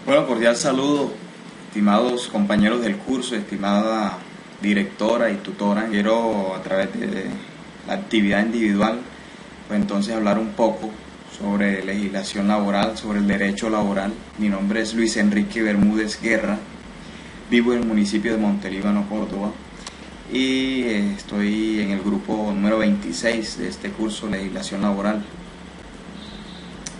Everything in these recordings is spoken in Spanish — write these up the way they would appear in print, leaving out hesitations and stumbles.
Bueno, cordial saludo, estimados compañeros del curso, estimada directora y tutora. Quiero, a través de la actividad individual, pues entonces hablar un poco sobre legislación laboral, sobre el derecho laboral. Mi nombre es Luis Enrique Bermúdez Guerra, vivo en el municipio de Montelíbano, Córdoba, y estoy en el grupo número 26 de este curso, legislación laboral.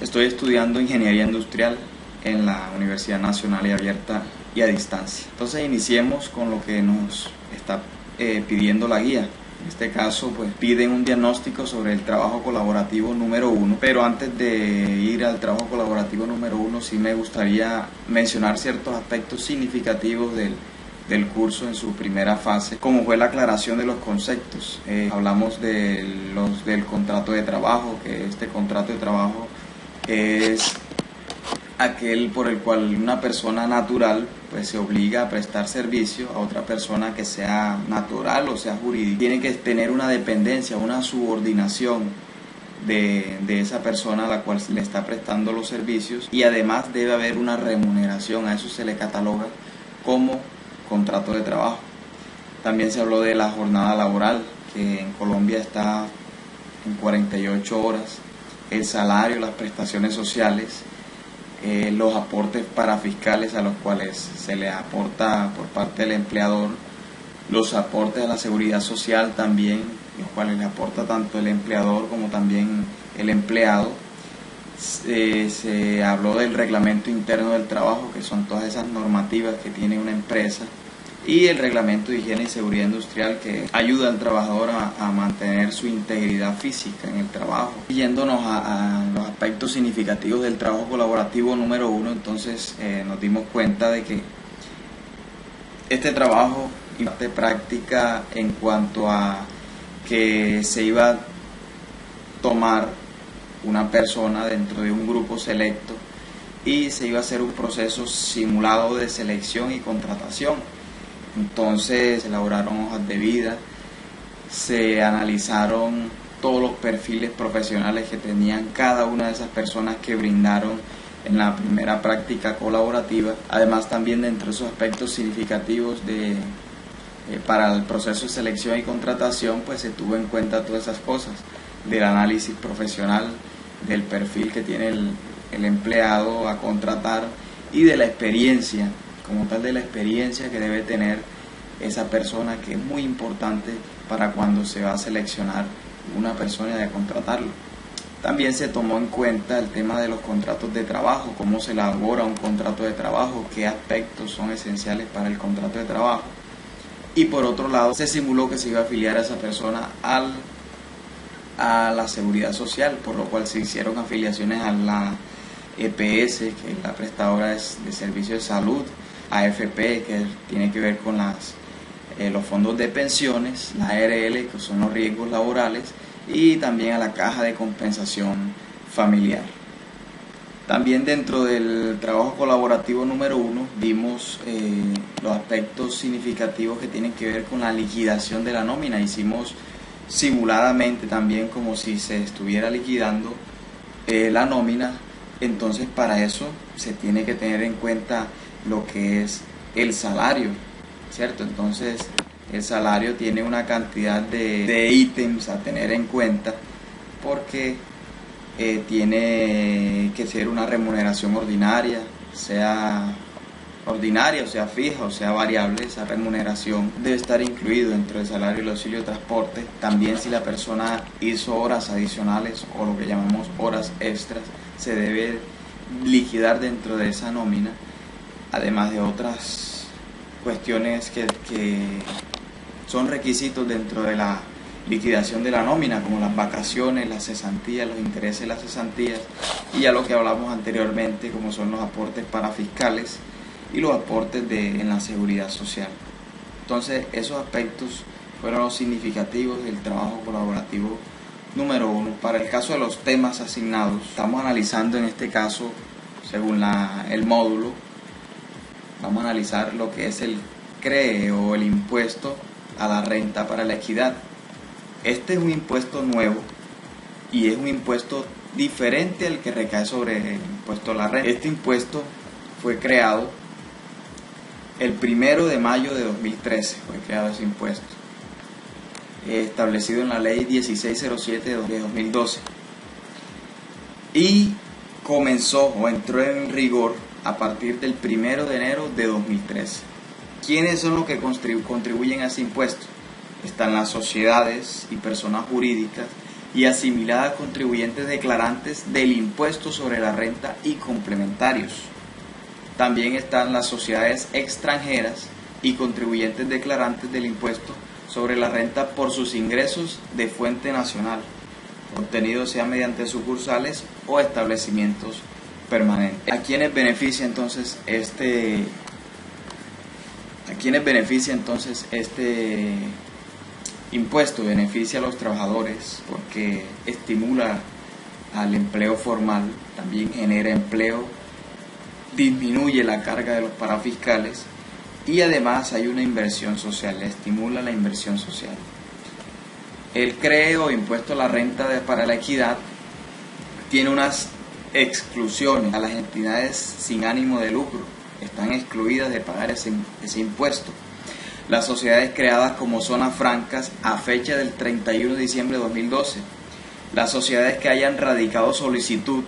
Estoy estudiando ingeniería industrial en la Universidad Nacional y Abierta y a Distancia. Entonces iniciemos con lo que nos está pidiendo la guía. En este caso, pues piden un diagnóstico sobre el trabajo colaborativo número 1, pero antes de ir al trabajo colaborativo número 1, sí me gustaría mencionar ciertos aspectos significativos del curso en su primera fase, como fue la aclaración de los conceptos. Hablamos del contrato de trabajo, que este contrato de trabajo es aquel por el cual una persona natural pues se obliga a prestar servicio a otra persona que sea natural o sea jurídica. Tiene que tener una dependencia, una subordinación de esa persona a la cual le está prestando los servicios, y además debe haber una remuneración. A eso se le cataloga como contrato de trabajo. También se habló de la jornada laboral, que en Colombia está en 48 horas, el salario, las prestaciones sociales, los aportes parafiscales a los cuales se le aporta por parte del empleador, los aportes a la seguridad social también, los cuales le aporta tanto el empleador como también el empleado. Se habló del reglamento interno del trabajo, que son todas esas normativas que tiene una empresa, y el reglamento de higiene y seguridad industrial, que ayuda al trabajador a mantener su integridad física en el trabajo. Yéndonos a los aspectos significativos del trabajo colaborativo número 1, entonces nos dimos cuenta de que este trabajo imparte práctica en cuanto a que se iba a tomar una persona dentro de un grupo selecto y se iba a hacer un proceso simulado de selección y contratación. Entonces se elaboraron hojas de vida, se analizaron todos los perfiles profesionales que tenían cada una de esas personas que brindaron en la primera práctica colaborativa. Además, también dentro de esos aspectos significativos para el proceso de selección y contratación, pues se tuvo en cuenta todas esas cosas, del análisis profesional, del perfil que tiene el empleado a contratar y de la experiencia, como tal, de la experiencia que debe tener esa persona, que es muy importante para cuando se va a seleccionar una persona y a contratarlo. También se tomó en cuenta el tema de los contratos de trabajo, cómo se elabora un contrato de trabajo, qué aspectos son esenciales para el contrato de trabajo. Y por otro lado, se simuló que se iba a afiliar a esa persona a la seguridad social, por lo cual se hicieron afiliaciones a la EPS, que es la prestadora de servicios de salud, AFP, que tiene que ver con los fondos de pensiones, la ARL, que son los riesgos laborales, y también a la caja de compensación familiar. También dentro del trabajo colaborativo número 1 vimos los aspectos significativos que tienen que ver con la liquidación de la nómina. Hicimos simuladamente también como si se estuviera liquidando la nómina. Entonces, para eso se tiene que tener en cuenta lo que es el salario, ¿cierto? Entonces, el salario tiene una cantidad de ítems a tener en cuenta, porque tiene que ser una remuneración ordinaria, o sea fija o sea variable. Esa remuneración debe estar incluido dentro del salario y el auxilio de transporte. También, si la persona hizo horas adicionales o lo que llamamos horas extras, se debe liquidar dentro de esa nómina, además de otras cuestiones que son requisitos dentro de la liquidación de la nómina, como las vacaciones, las cesantías, los intereses de las cesantías, y ya lo que hablamos anteriormente, como son los aportes parafiscales y los aportes en la seguridad social. Entonces, esos aspectos fueron los significativos del trabajo colaborativo número 1. Para el caso de los temas asignados, estamos analizando en este caso, según el módulo, vamos a analizar lo que es el CREE, o el impuesto a la renta para la equidad. Este es un impuesto nuevo y es un impuesto diferente al que recae sobre el impuesto a la renta. Este impuesto fue creado el 1 de mayo de 2013, fue creado ese impuesto, establecido en la ley 1607 de 2012, y comenzó o entró en rigor a partir del 1 de enero de 2013. ¿Quiénes son los que contribuyen a ese impuesto? Están las sociedades y personas jurídicas y asimiladas contribuyentes declarantes del impuesto sobre la renta y complementarios. También están las sociedades extranjeras y contribuyentes declarantes del impuesto sobre la renta por sus ingresos de fuente nacional, obtenidos sea mediante sucursales o establecimientos permanentes. ¿A quiénes beneficia entonces este impuesto? Beneficia a los trabajadores porque estimula al empleo formal, también genera empleo, disminuye la carga de los parafiscales y además hay una inversión social, estimula la inversión social. El CRE o impuesto a la renta para la equidad tiene unas exclusiones. A las entidades sin ánimo de lucro están excluidas de pagar ese impuesto. Las sociedades creadas como zonas francas a fecha del 31 de diciembre de 2012, las sociedades que hayan radicado solicitud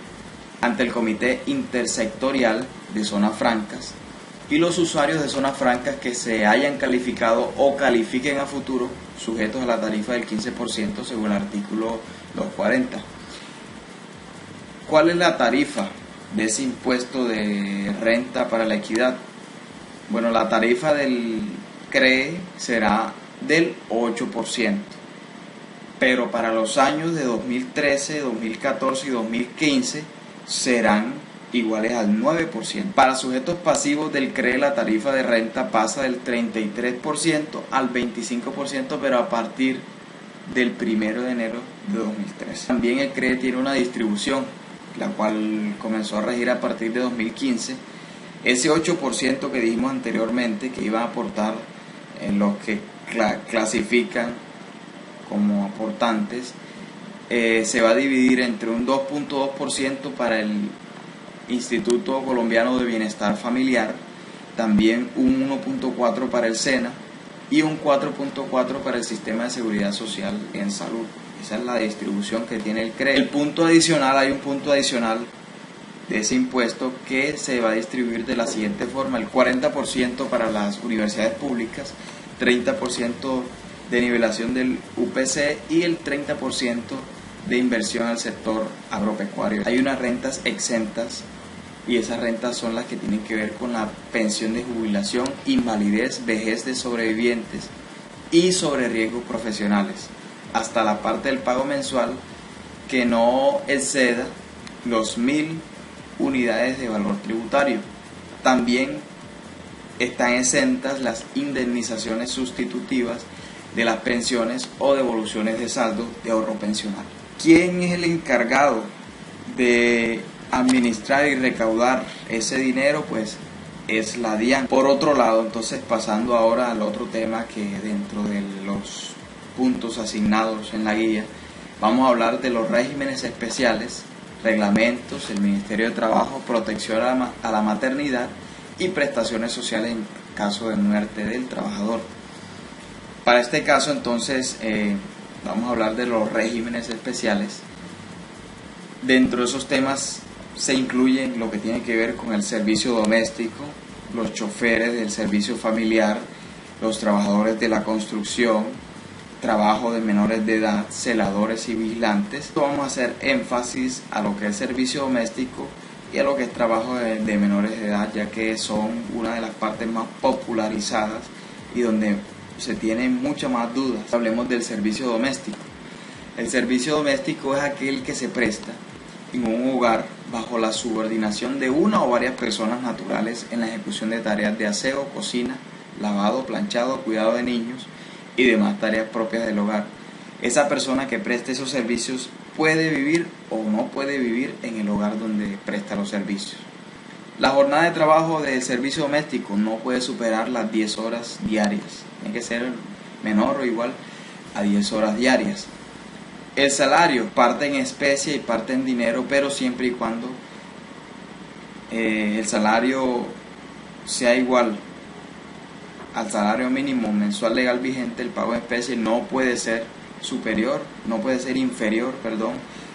ante el Comité Intersectorial de Zonas Francas y los usuarios de zonas francas que se hayan calificado o califiquen a futuro sujetos a la tarifa del 15% según el artículo 240. ¿Cuál es la tarifa de ese impuesto de renta para la equidad? Bueno, la tarifa del CRE será del 8%, pero para los años de 2013, 2014 y 2015 serán iguales al 9%. Para sujetos pasivos del CRE la tarifa de renta pasa del 33% al 25%, pero a partir del 1 de enero de 2013. También el CRE tiene una distribución, la cual comenzó a regir a partir de 2015. Ese 8% que dijimos anteriormente que iban a aportar en los que clasifican como aportantes, se va a dividir entre un 2.2% para el Instituto Colombiano de Bienestar Familiar, también un 1.4% para el SENA y un 4.4% para el Sistema de Seguridad Social en Salud. Esa es la distribución que tiene el CRE. Hay un punto adicional de ese impuesto que se va a distribuir de la siguiente forma: el 40% para las universidades públicas, 30% de nivelación del UPC y el 30% de inversión al sector agropecuario. Hay unas rentas exentas y esas rentas son las que tienen que ver con la pensión de jubilación, invalidez, vejez de sobrevivientes y sobre riesgos profesionales, hasta la parte del pago mensual que no exceda los 1.000 unidades de valor tributario. También están exentas las indemnizaciones sustitutivas de las pensiones o devoluciones de saldo de ahorro pensional. ¿Quién es el encargado de administrar y recaudar ese dinero? Pues es la DIAN. Por otro lado, entonces, pasando ahora al otro tema que dentro de los puntos asignados en la guía, vamos a hablar de los regímenes especiales, reglamentos, el Ministerio de Trabajo, protección a la maternidad y prestaciones sociales en caso de muerte del trabajador. Para este caso, entonces, vamos a hablar de los regímenes especiales. Dentro de esos temas se incluyen lo que tiene que ver con el servicio doméstico, los choferes del servicio familiar, los trabajadores de la construcción, trabajo de menores de edad, celadores y vigilantes. Vamos a hacer énfasis a lo que es servicio doméstico y a lo que es trabajo de menores de edad, ya que son una de las partes más popularizadas y donde se tienen muchas más dudas. Hablemos del servicio doméstico. El servicio doméstico es aquel que se presta en un hogar bajo la subordinación de una o varias personas naturales en la ejecución de tareas de aseo, cocina, lavado, planchado, cuidado de niños y demás tareas propias del hogar. Esa persona que preste esos servicios puede vivir o no puede vivir en el hogar donde presta los servicios. La jornada de trabajo de servicio doméstico no puede superar las 10 horas diarias. Tiene que ser menor o igual a 10 horas diarias. El salario parte en especie y parte en dinero, pero siempre y cuando el salario sea igual al salario mínimo mensual legal vigente, el pago en especie no puede ser inferior,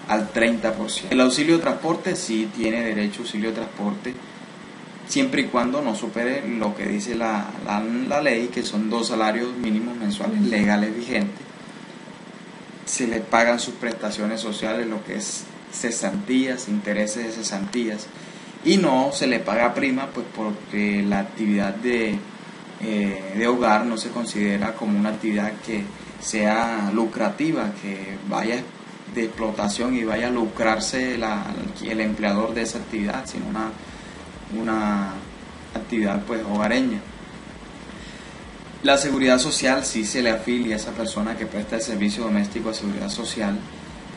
al 30%. El auxilio de transporte sí tiene derecho a auxilio de transporte, siempre y cuando no supere lo que dice la ley, que son 2 salarios mínimos mensuales legales vigentes. Se le pagan sus prestaciones sociales, lo que es cesantías, intereses de cesantías, y no se le paga prima, pues porque la actividad de hogar no se considera como una actividad que sea lucrativa, que vaya de explotación y vaya a lucrarse el empleador de esa actividad, sino una actividad pues hogareña. La seguridad social sí se le afilia a esa persona que presta el servicio doméstico a seguridad social,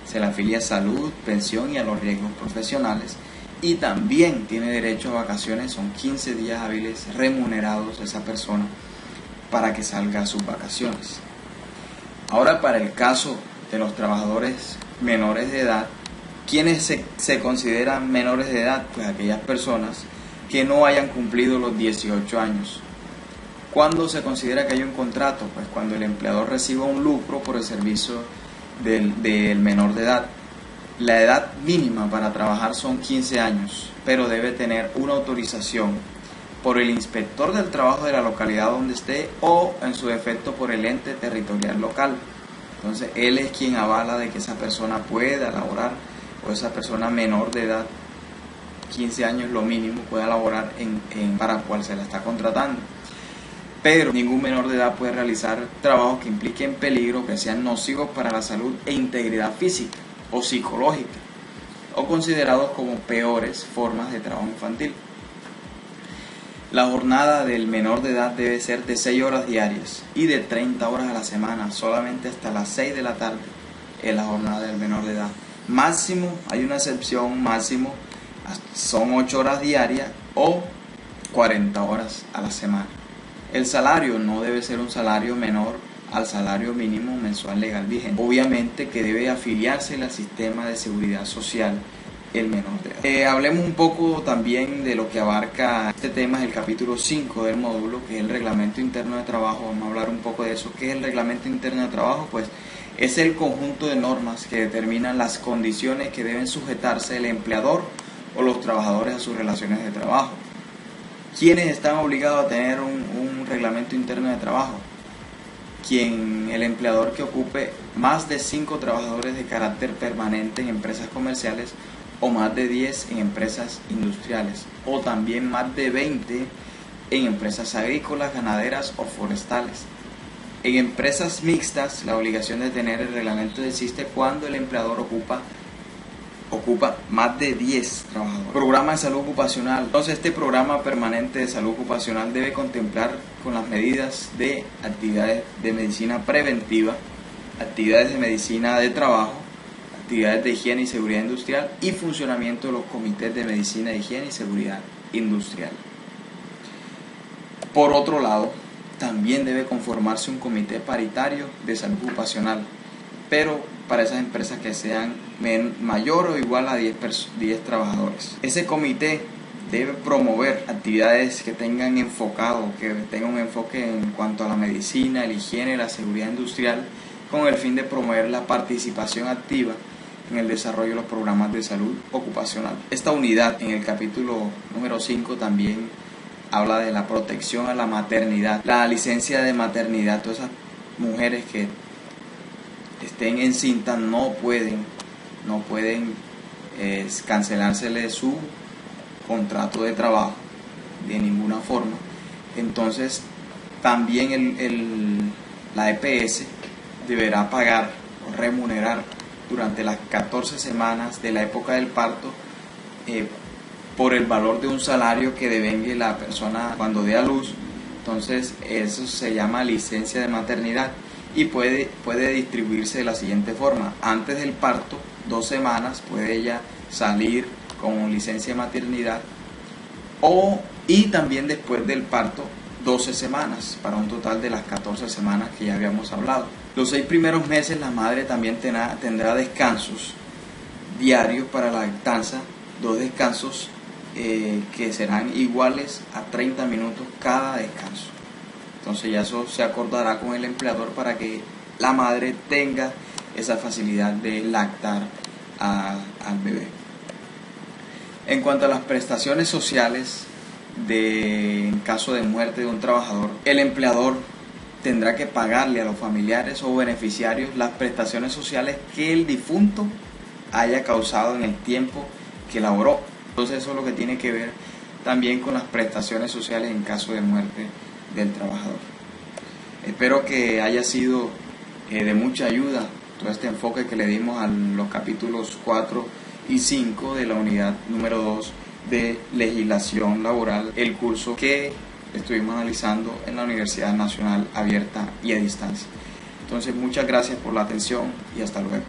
se le afilia a salud, pensión y a los riesgos profesionales, y también tiene derecho a vacaciones. Son 15 días hábiles remunerados de esa persona para que salga a sus vacaciones. Ahora, para el caso de los trabajadores menores de edad, ¿quiénes se consideran menores de edad? Pues aquellas personas que no hayan cumplido los 18 años. ¿Cuándo se considera que hay un contrato? Pues cuando el empleador reciba un lucro por el servicio del menor de edad. La edad mínima para trabajar son 15 años, pero debe tener una autorización por el inspector del trabajo de la localidad donde esté, o en su defecto por el ente territorial local. Entonces él es quien avala de que esa persona pueda laborar, o esa persona menor de edad, 15 años lo mínimo, pueda laborar para cual se la está contratando. Pero ningún menor de edad puede realizar trabajos que impliquen peligro, que sean nocivos para la salud e integridad física o psicológica, o considerados como peores formas de trabajo infantil. La jornada del menor de edad debe ser de 6 horas diarias y de 30 horas a la semana, solamente hasta las 6 de la tarde es la jornada del menor de edad. Máximo, hay una excepción, máximo son 8 horas diarias o 40 horas a la semana. El salario no debe ser un salario menor al salario mínimo mensual legal vigente. Obviamente que debe afiliarse al sistema de seguridad social el menor de edad. Hablemos un poco también de lo que abarca este tema, es el capítulo 5 del módulo, que es el reglamento interno de trabajo. Vamos a hablar un poco de eso. ¿Qué es el reglamento interno de trabajo? Pues es el conjunto de normas que determinan las condiciones que deben sujetarse el empleador o los trabajadores a sus relaciones de trabajo. ¿Quiénes están obligados a tener un reglamento interno de trabajo? El empleador que ocupe más de 5 trabajadores de carácter permanente en empresas comerciales, o más de 10 en empresas industriales, o también más de 20 en empresas agrícolas, ganaderas o forestales. En empresas mixtas, la obligación de tener el reglamento existe cuando el empleador ocupa más de 10 trabajadores. Programa de salud ocupacional. Entonces, este programa permanente de salud ocupacional debe contemplar con las medidas de actividades de medicina preventiva, actividades de medicina de trabajo, actividades de higiene y seguridad industrial y funcionamiento de los comités de medicina, higiene y seguridad industrial. Por otro lado, también debe conformarse un comité paritario de salud ocupacional, pero para esas empresas que sean mayor o igual a 10 trabajadores. Ese comité debe promover actividades que tengan un enfoque en cuanto a la medicina, la higiene y la seguridad industrial, con el fin de promover la participación activa en el desarrollo de los programas de salud ocupacional. Esta unidad, en el capítulo número 5, también habla de la protección a la maternidad, la licencia de maternidad. Todas esas mujeres que estén encintas no pueden cancelársele su contrato de trabajo de ninguna forma. Entonces también la EPS deberá pagar o remunerar durante las 14 semanas de la época del parto por el valor de un salario que devengue la persona cuando dé a luz. Entonces eso se llama licencia de maternidad y puede distribuirse de la siguiente forma: antes del parto, 2 semanas, puede ella salir con licencia de maternidad, y también después del parto 12 semanas, para un total de las 14 semanas que ya habíamos hablado. Los 6 primeros meses la madre también tendrá descansos diarios para la lactancia, 2 descansos que serán iguales a 30 minutos cada descanso. Entonces ya eso se acordará con el empleador para que la madre tenga esa facilidad de lactar al bebé. En cuanto a las prestaciones sociales en caso de muerte de un trabajador, el empleador tendrá que pagarle a los familiares o beneficiarios las prestaciones sociales que el difunto haya causado en el tiempo que laboró. Entonces eso es lo que tiene que ver también con las prestaciones sociales en caso de muerte del trabajador. Espero que haya sido de mucha ayuda todo este enfoque que le dimos a los capítulos 4 y 5 de la unidad número 2 de legislación laboral, el curso que estuvimos analizando en la Universidad Nacional Abierta y a Distancia. Entonces, muchas gracias por la atención y hasta luego.